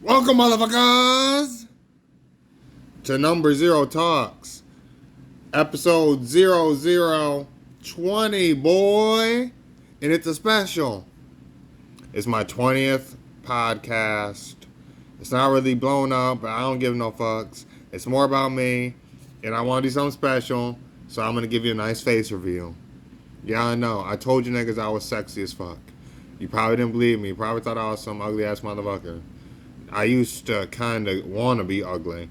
Welcome, motherfuckers, to Number Zero Talks, episode 0020, boy. And it's a special. It's my 20th podcast. It's not really blown up, but I don't give no fucks. It's more about me, and I want to do something special, so I'm going to give you a nice face review. Yeah, I know. I told you niggas I was sexy as fuck. You probably didn't believe me. You probably thought I was some ugly-ass motherfucker. I used to kind of want to be ugly.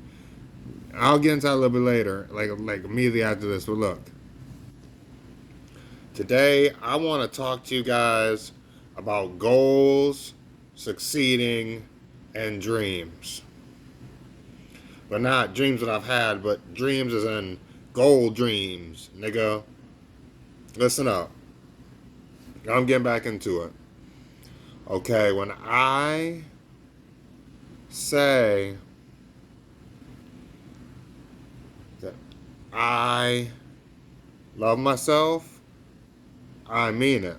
I'll get into that a little bit later, like immediately after this. But look, today I want to talk to you guys about goals, succeeding, and dreams. But not dreams that I've had, but dreams as in goal dreams, nigga. Listen up. I'm getting back into it. Okay, when I say that I love myself, I mean it.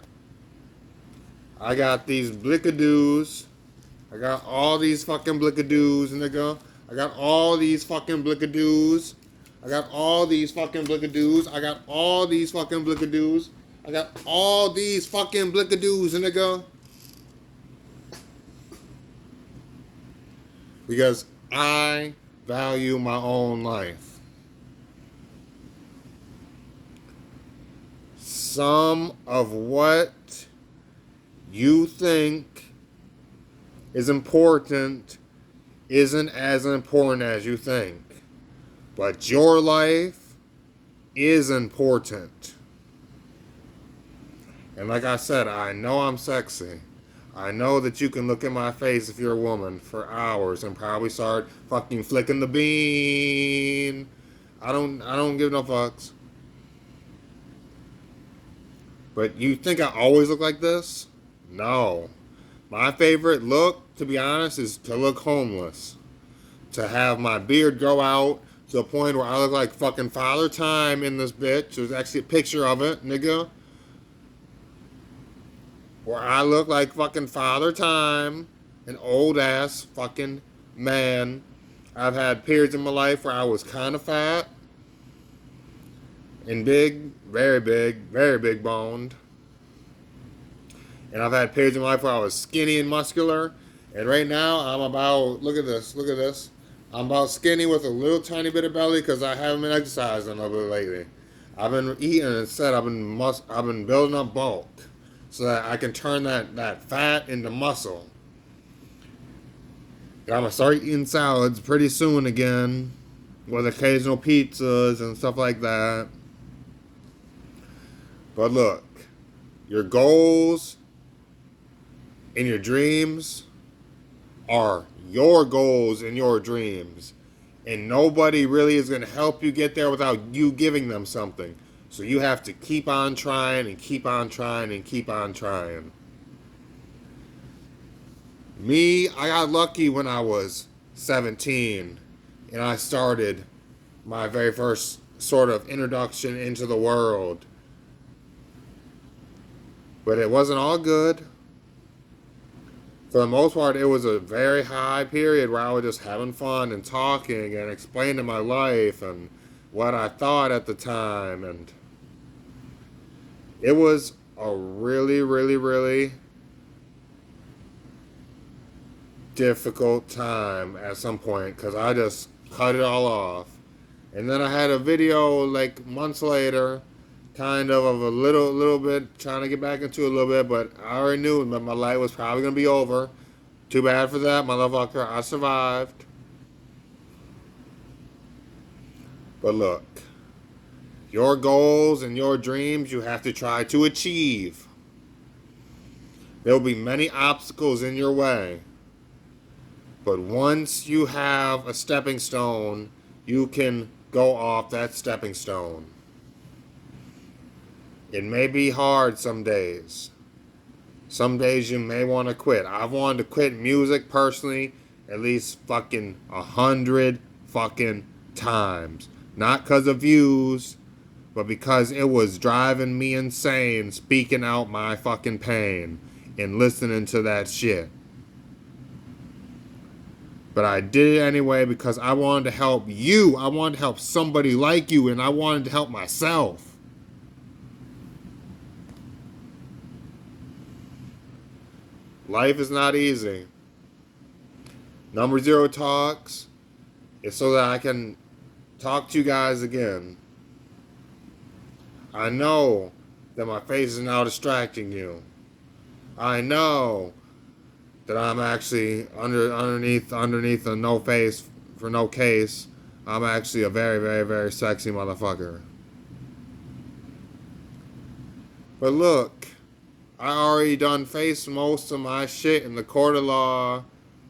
I got these blickadoos. I got all these fucking blickadoos, nigga. I got all these fucking blickadoos. I got all these fucking blickadoos. I got all these fucking blickadoos. I got all these fucking blickadoos, nigga. Because I value my own life. Some of what you think is important isn't as important as you think. But your life is important. And like I said, I know I'm sexy. I know that you can look in my face if you're a woman for hours and probably start fucking flicking the bean. I don't give no fucks. But you think I always look like this? No. My favorite look, to be honest, is to look homeless. To have my beard grow out to a point where I look like fucking Father Time in this bitch. There's actually a picture of it, nigga. Where I look like fucking Father Time, an old ass fucking man. I've had periods in my life where I was kind of fat and big, very big boned. And I've had periods in my life where I was skinny and muscular. And right now I'm about, look at this. I'm about skinny with a little tiny bit of belly because I haven't been exercising a little bit lately. I've been eating instead. I've been building up bulk, so that I can turn that fat into muscle. I'm going to start eating salads pretty soon again, with occasional pizzas and stuff like that. But look, your goals and your dreams are your goals and your dreams. And nobody really is going to help you get there without you giving them something. So you have to keep on trying and keep on trying and keep on trying. Me, I got lucky when I was 17 and I started my very first sort of introduction into the world. But it wasn't all good. For the most part, it was a very high period where I was just having fun and talking and explaining my life and what I thought at the time, and it was a really difficult time at some point because I just cut it all off. And then I had a video like months later, kind of a little bit trying to get back into it a little bit, but I already knew that my life was probably going to be over. Too bad for that, motherfucker. I survived. But look, your goals and your dreams you have to try to achieve. There will be many obstacles in your way. But once you have a stepping stone, you can go off that stepping stone. It may be hard some days. Some days you may want to quit. I've wanted to quit music personally at least fucking 100 fucking times. Not because of views, but because it was driving me insane speaking out my fucking pain and listening to that shit. But I did it anyway because I wanted to help you. I wanted to help somebody like you, and I wanted to help myself. Life is not easy. Number 0 talks is so that I can talk to you guys again. I know that my face is now distracting you. I know that I'm actually underneath a no face for no case. I'm actually a very, very, very sexy motherfucker. But look, I already done faced most of my shit in the court of law,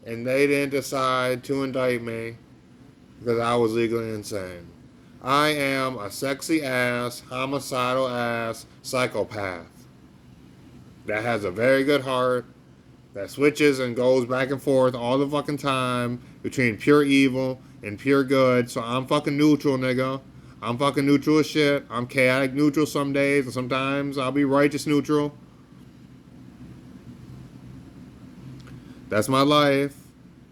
and they didn't decide to indict me because I was legally insane. I am a sexy ass, homicidal ass psychopath that has a very good heart, that switches and goes back and forth all the fucking time between pure evil and pure good. So I'm fucking neutral, nigga. I'm fucking neutral as shit. I'm chaotic neutral some days, and sometimes I'll be righteous neutral. That's my life.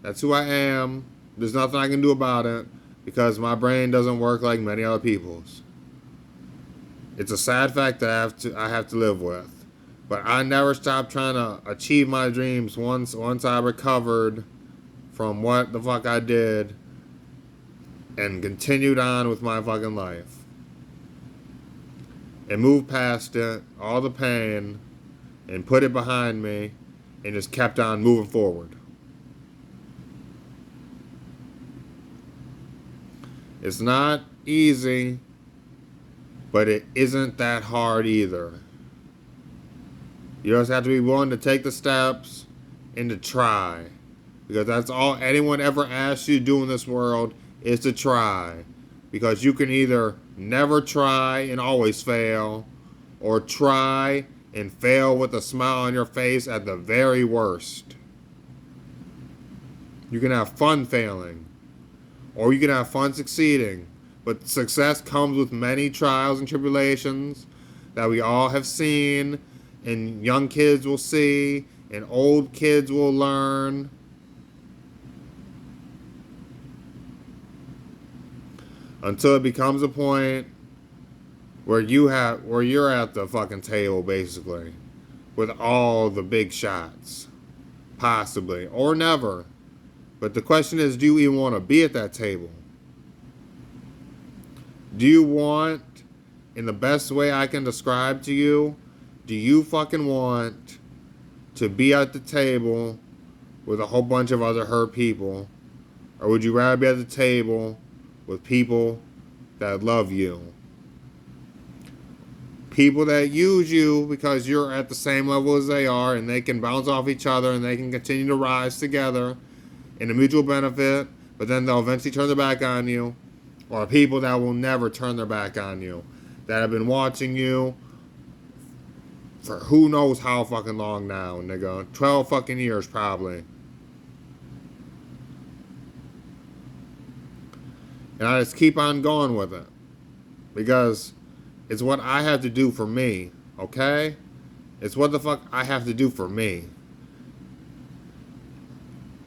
That's who I am. There's nothing I can do about it because my brain doesn't work like many other people's. It's a sad fact that I have to live with. But I never stopped trying to achieve my dreams once I recovered from what the fuck I did and continued on with my fucking life. And moved past it, all the pain, and put it behind me and just kept on moving forward. It's not easy, but it isn't that hard either. You just have to be willing to take the steps and to try. Because that's all anyone ever asks you to do in this world is to try. Because you can either never try and always fail, or try and fail with a smile on your face at the very worst. You can have fun failing, or you can have fun succeeding. But success comes with many trials and tribulations that we all have seen, and young kids will see, and old kids will learn. Until it becomes a point where you're at the fucking table, basically, with all the big shots, possibly, or never. But the question is, do you even want to be at that table? Do you want, in the best way I can describe to you, do you fucking want to be at the table with a whole bunch of other hurt people? Or would you rather be at the table with people that love you? People that use you because you're at the same level as they are, and they can bounce off each other and they can continue to rise together in a mutual benefit, but then they'll eventually turn their back on you. Or people that will never turn their back on you, that have been watching you for who knows how fucking long now, nigga. 12 fucking years probably. And I just keep on going with it. Because it's what I have to do for me, okay? It's what the fuck I have to do for me.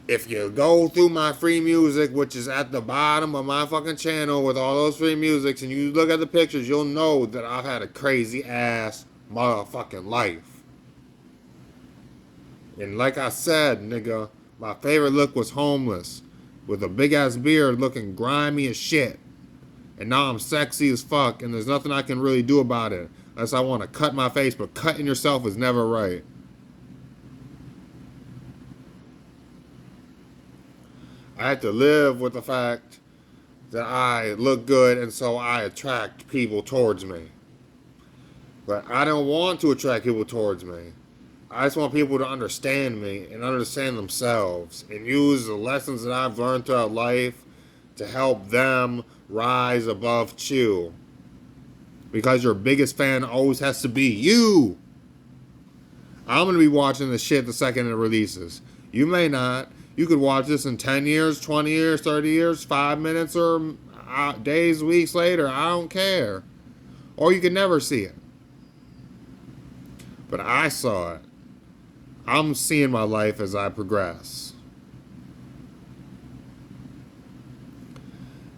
If you go through my free music, which is at the bottom of my fucking channel with all those free musics, and you look at the pictures, you'll know that I've had a crazy ass motherfucking life. And like I said, nigga, my favorite look was homeless, with a big ass beard looking grimy as shit. And now I'm sexy as fuck, and there's nothing I can really do about it, unless I want to cut my face, but cutting yourself is never right. I have to live with the fact that I look good, and so I attract people towards me. But I don't want to attract people towards me. I just want people to understand me and understand themselves and use the lessons that I've learned throughout life to help them rise above you. Because your biggest fan always has to be you. I'm going to be watching the shit the second it releases. You may not. You could watch this in 10 years, 20 years, 30 years, 5 minutes, or days, weeks later. I don't care. Or you could never see it. But I saw it. I'm seeing my life as I progress.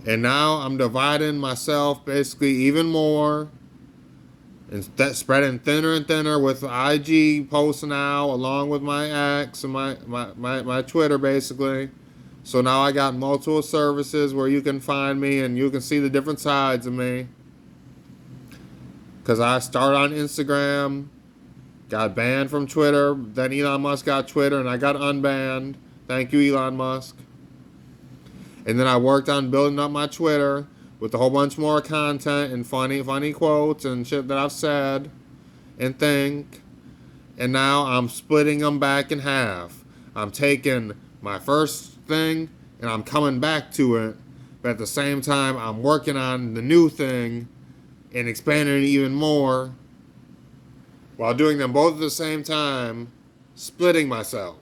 And now I'm dividing myself basically even more and spreading thinner and thinner with IG posts now, along with my X and my Twitter basically. So now I got multiple services where you can find me and you can see the different sides of me. Because I started on Instagram, got banned from Twitter, then Elon Musk got Twitter and I got unbanned. Thank you, Elon Musk. And then I worked on building up my Twitter with a whole bunch more content and funny quotes and shit that I've said and think. And now I'm splitting them back in half. I'm taking my first thing and I'm coming back to it. But at the same time, I'm working on the new thing and expanding it even more while doing them both at the same time, splitting myself.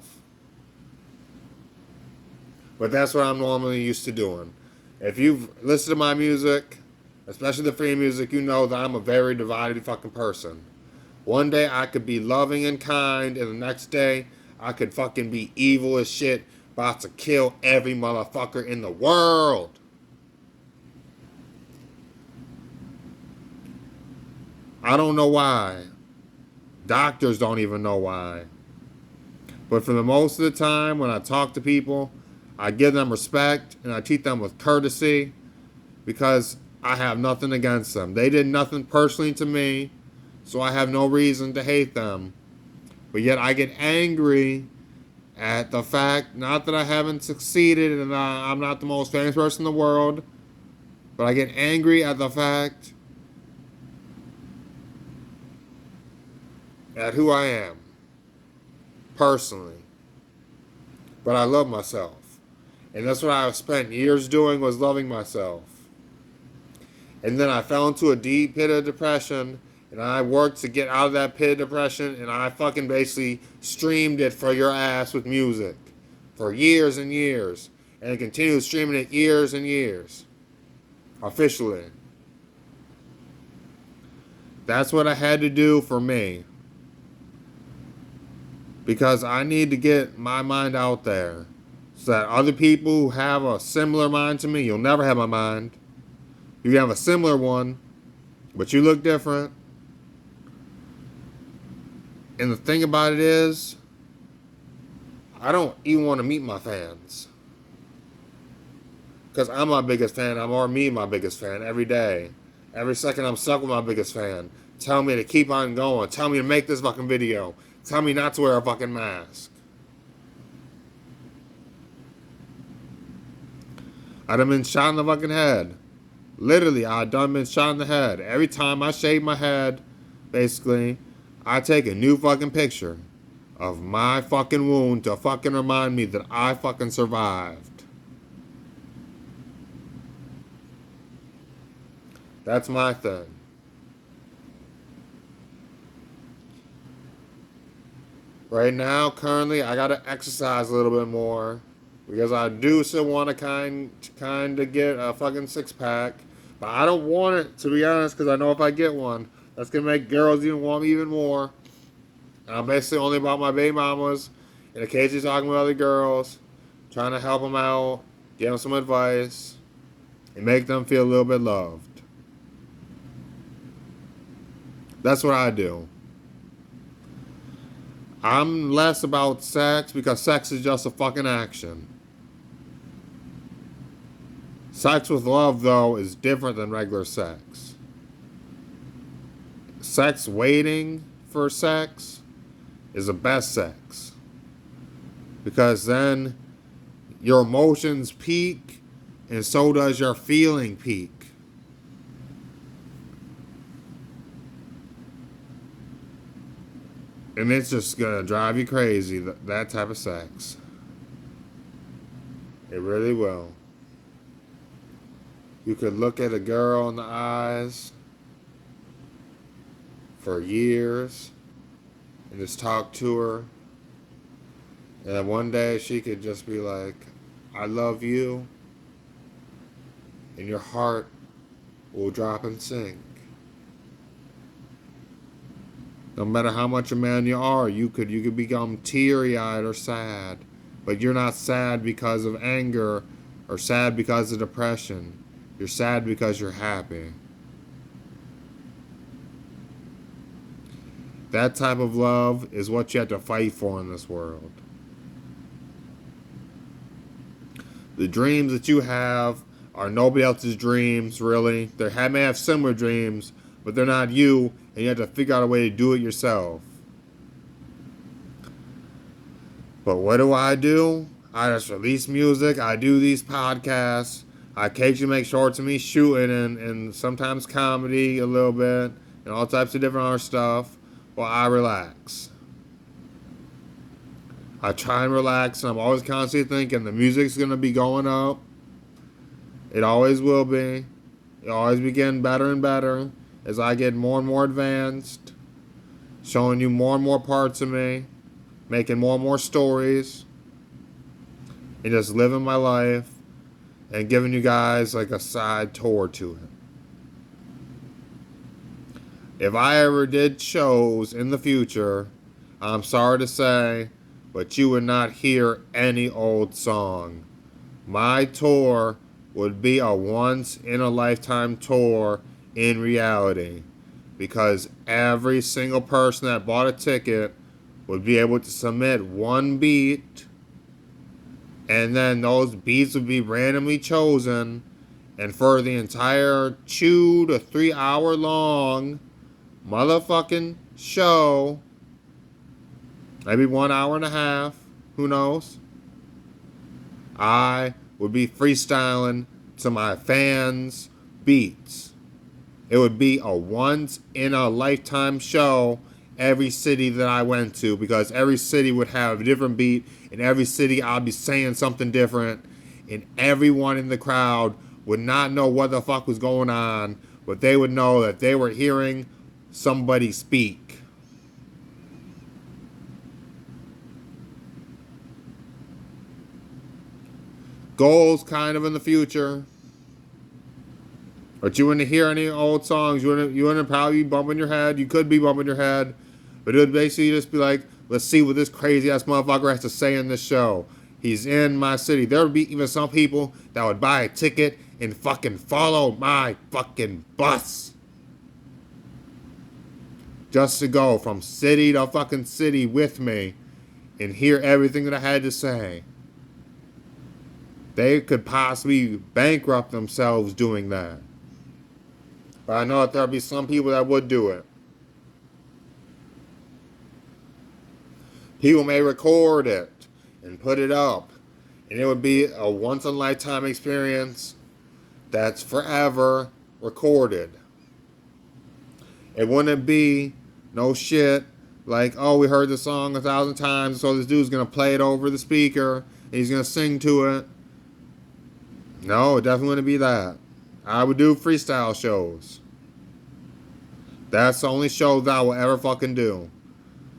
But that's what I'm normally used to doing. If you've listened to my music, especially the free music, you know that I'm a very divided fucking person. One day I could be loving and kind, and the next day I could fucking be evil as shit, about to kill every motherfucker in the world. I don't know why. Doctors don't even know why. But for the most of the time, when I talk to people, I give them respect and I treat them with courtesy because I have nothing against them. They did nothing personally to me, so I have no reason to hate them. But yet I get angry at the fact, not that I haven't succeeded and I'm not the most famous person in the world, but I get angry at the fact at who I am, personally. But I love myself. And that's what I've spent years doing, was loving myself. And then I fell into a deep pit of depression, and I worked to get out of that pit of depression, and I fucking basically streamed it for your ass with music for years and years. And I continued streaming it years and years. Officially. That's what I had to do for me. Because I need to get my mind out there. So that other people who have a similar mind to me, you'll never have my mind. You have a similar one, but you look different. And the thing about it is, I don't even want to meet my fans. Because I'm my biggest fan. I'm or me my biggest fan every day. Every second I'm stuck with my biggest fan. Tell me to keep on going. Tell me to make this fucking video. Tell me not to wear a fucking mask. I done been shot in the fucking head. Literally, I done been shot in the head. Every time I shave my head, basically, I take a new fucking picture of my fucking wound to fucking remind me that I fucking survived. That's my thing. Right now, currently, I gotta exercise a little bit more. Because I do still want to kind of get a fucking six-pack. But I don't want it, to be honest, because I know if I get one, that's going to make girls even want me even more. And I'm basically only about my baby mamas, and occasionally talking with other girls, trying to help them out, give them some advice, and make them feel a little bit loved. That's what I do. I'm less about sex because sex is just a fucking action. Sex with love, though, is different than regular sex. Sex waiting for sex is the best sex. Because then your emotions peak and so does your feeling peak. And it's just going to drive you crazy, that type of sex. It really will. You could look at a girl in the eyes for years and just talk to her. And then one day she could just be like, I love you. And your heart will drop and sink. No matter how much a man you are, you could become teary-eyed or sad. But you're not sad because of anger or sad because of depression. You're sad because you're happy. That type of love is what you have to fight for in this world. The dreams that you have are nobody else's dreams, really. They may have similar dreams, but they're not you, and you have to figure out a way to do it yourself. But what do? I just release music. I do these podcasts. I occasionally make shorts of me shooting and sometimes comedy a little bit and all types of different other stuff while I relax. I try and relax, and I'm always constantly thinking the music's going to be going up. It always will be. It always be getting better and better as I get more and more advanced, showing you more and more parts of me, making more and more stories, and just living my life and giving you guys like a side tour to it. If I ever did shows in the future, I'm sorry to say, but you would not hear any old song. My tour would be a once-in-a-lifetime tour in reality, because every single person that bought a ticket would be able to submit one beat, and then those beats would be randomly chosen, and for the entire 2 to 3 hour long motherfucking show, maybe 1 hour and a half, who knows, I would be freestyling to my fans' beats. It would be a once-in-a-lifetime show every city that I went to, because every city would have a different beat. In every city, I'd be saying something different, and everyone in the crowd would not know what the fuck was going on, but they would know that they were hearing somebody speak. Goals kind of in the future, but you wouldn't hear any old songs. You wouldn't probably be bumping your head. You could be bumping your head, but it would basically just be like, let's see what this crazy ass motherfucker has to say in this show. He's in my city. There would be even some people that would buy a ticket and fucking follow my fucking bus just to go from city to fucking city with me and hear everything that I had to say. They could possibly bankrupt themselves doing that. But I know that there'll be some people that would do it. People may record it and put it up, and it would be a once-in-a-lifetime experience that's forever recorded. It wouldn't be no shit like, oh, we heard the song 1,000 times, so this dude's going to play it over the speaker, and he's going to sing to it. No, it definitely wouldn't be that. I would do freestyle shows. That's the only show that I will ever fucking do.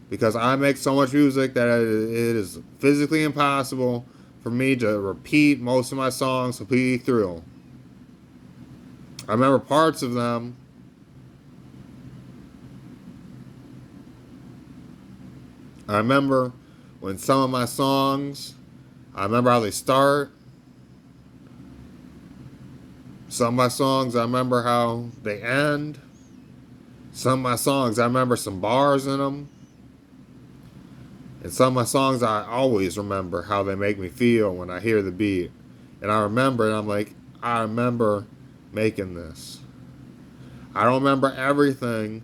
Because I make so much music that it is physically impossible for me to repeat most of my songs completely through. I remember parts of them. I remember when some of my songs, I remember how they start. Some of my songs, I remember how they end. Some of my songs, I remember some bars in them. And some of my songs, I always remember how they make me feel when I hear the beat. And I remember, and I'm like, I remember making this. I don't remember everything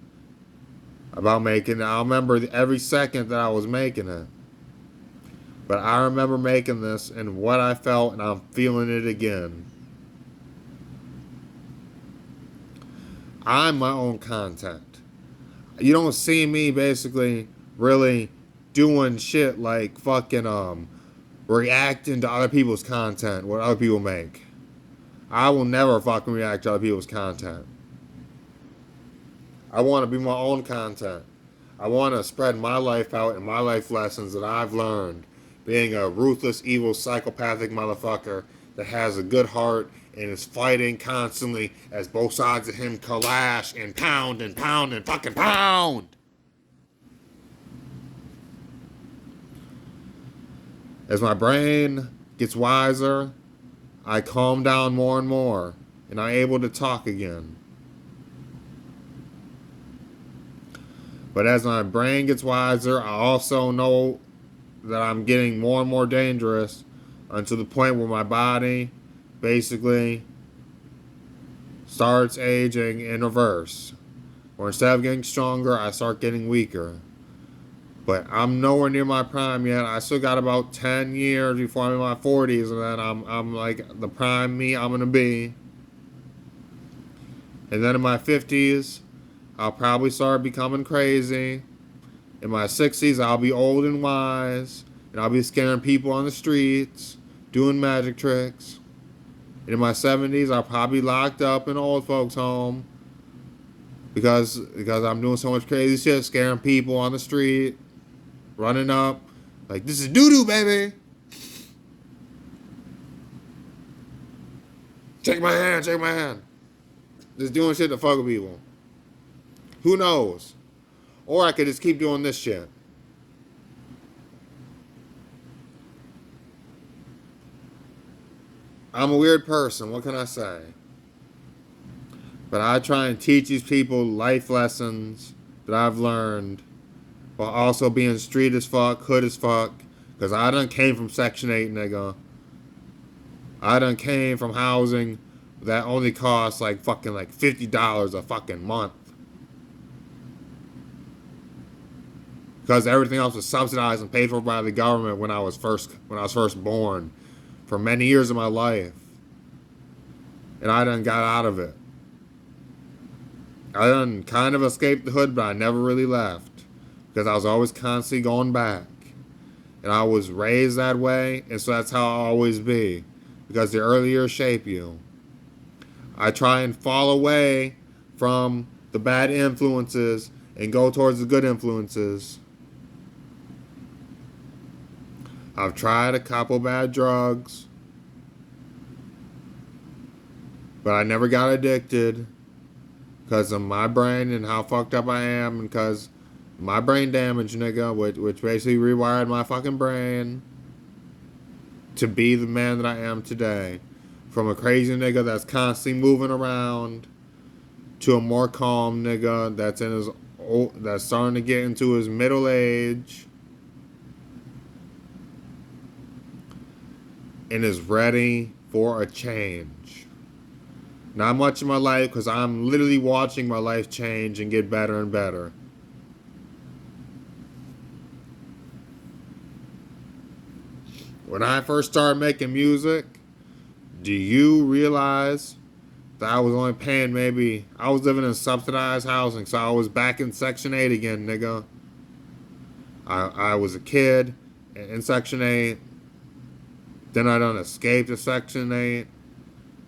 about making it. I remember every second that I was making it. But I remember making this and what I felt, and I'm feeling it again. I'm my own content. You don't see me basically really doing shit like fucking reacting to other people's content, what other people make. I will never fucking react to other people's content. I want to be my own content. I want to spread my life out and my life lessons that I've learned, being a ruthless, evil, psychopathic motherfucker that has a good heart and is fighting constantly as both sides of him clash and pound and pound and fucking pound. As my brain gets wiser, I calm down more and more. and I'm able to talk again. But as my brain gets wiser, I also know that I'm getting more and more dangerous until the point where my body basically starts aging in reverse. Or instead of getting stronger, I start getting weaker. But I'm nowhere near my prime yet. I still got about 10 years before I'm in my 40s, and then I'm like the prime me I'm gonna be. And then in my 50s, I'll probably start becoming crazy. In my 60s, I'll be old and wise, and I'll be scaring people on the streets, doing magic tricks. And in my 70s, I'll probably be locked up in an old folks' home because I'm doing so much crazy shit, scaring people on the street, running up, like, this is doo-doo, baby. Shake my hand, shake my hand. Just doing shit to fuck with people. Who knows? Or I could just keep doing this shit. I'm a weird person, what can I say? But I try and teach these people life lessons that I've learned while also being street as fuck, hood as fuck. Because I done came from Section 8, nigga. I done came from housing that only costs like fucking like $50 a fucking month. Because everything else was subsidized and paid for by the government when I was first born, for many years of my life. And I done got out of it. I done kind of escaped the hood, but I never really left. Because I was always constantly going back. And I was raised that way, and so that's how I'll always be. Because the early years shape you. I try and fall away from the bad influences and go towards the good influences. I've tried a couple bad drugs, but I never got addicted because of my brain and how fucked up I am, and because my brain damage, nigga, which basically rewired my fucking brain to be the man that I am today. From a crazy nigga that's constantly moving around to a more calm nigga that's starting to get into his middle age and is ready for a change. Not much in my life, because I'm literally watching my life change and get better and better. When I first started making music, do you realize that I was only paying I was living in subsidized housing, so I was back in Section 8 again, nigga. I was a kid in Section 8. Then I done escaped to Section 8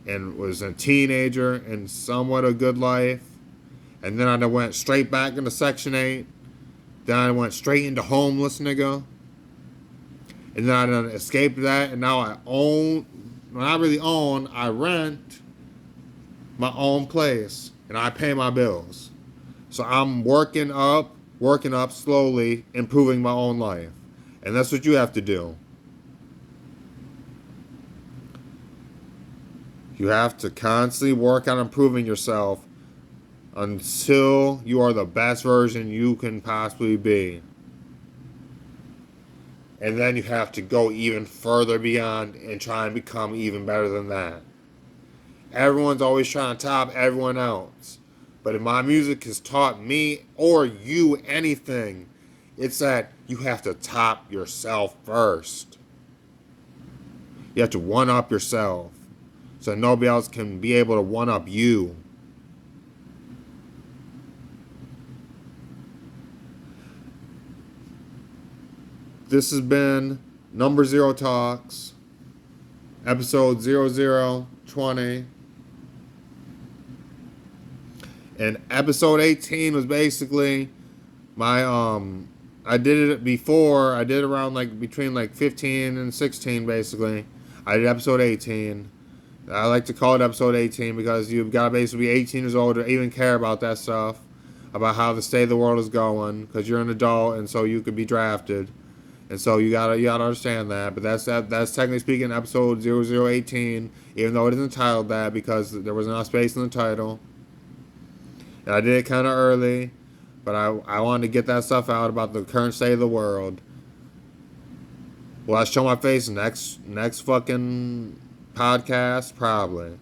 and was a teenager in somewhat a good life. And then I done went straight back into Section 8. Then I went straight into homeless, nigga. And then I done escaped that, and now I own, well, not really own, I rent my own place, and I pay my bills. So I'm working up slowly, improving my own life. And that's what you have to do. You have to constantly work on improving yourself until you are the best version you can possibly be. And then you have to go even further beyond and try and become even better than that. Everyone's always trying to top everyone else. But if my music has taught me or you anything, it's that you have to top yourself first. You have to one-up yourself so nobody else can be able to one-up you. This has been Number Zero Talks, episode 0020. And episode 18 was basically my, I did it before, I did around between 15 and 16 basically. I did episode 18. I like to call it episode 18 because you've got to basically be 18 years old to even care about that stuff, about how the state of the world is going, because you're an adult and so you could be drafted. And so you gotta understand that. But that's technically speaking episode 0018, even though it isn't titled that because there was enough space in the title. And I did it kind of early, but I wanted to get that stuff out about the current state of the world. Will I show my face next fucking podcast? Probably.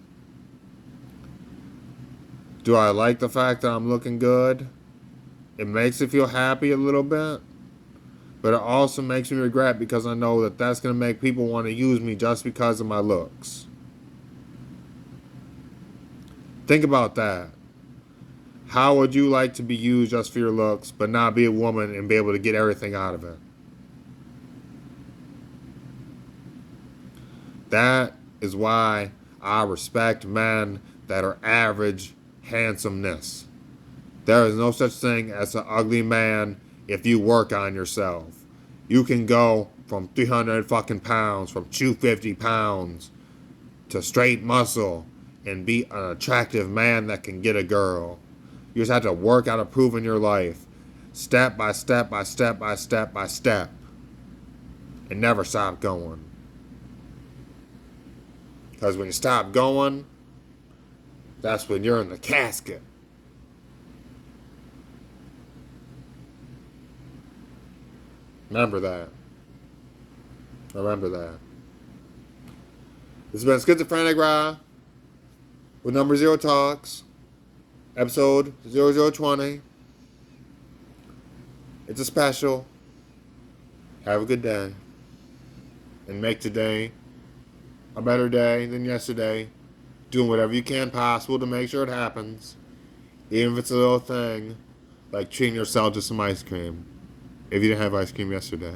Do I like the fact that I'm looking good? It makes me feel happy a little bit. But it also makes me regret because I know that that's going to make people want to use me just because of my looks. Think about that. How would you like to be used just for your looks, but not be a woman and be able to get everything out of it? That is why I respect men that are average handsomeness. There is no such thing as an ugly man if you work on yourself. You can go from 300 fucking pounds, from 250 pounds to straight muscle and be an attractive man that can get a girl. You just have to work out a proof in your life, step by step by step by step by step, and never stop going. Because when you stop going, that's when you're in the casket. Remember that. Remember that. This has been Skitsaphranicra with Number Zero Talks, episode 0020. It's a special. Have a good day. And make today a better day than yesterday. Doing whatever you can possible to make sure it happens. Even if it's a little thing, like treating yourself to some ice cream. If you didn't have ice cream yesterday.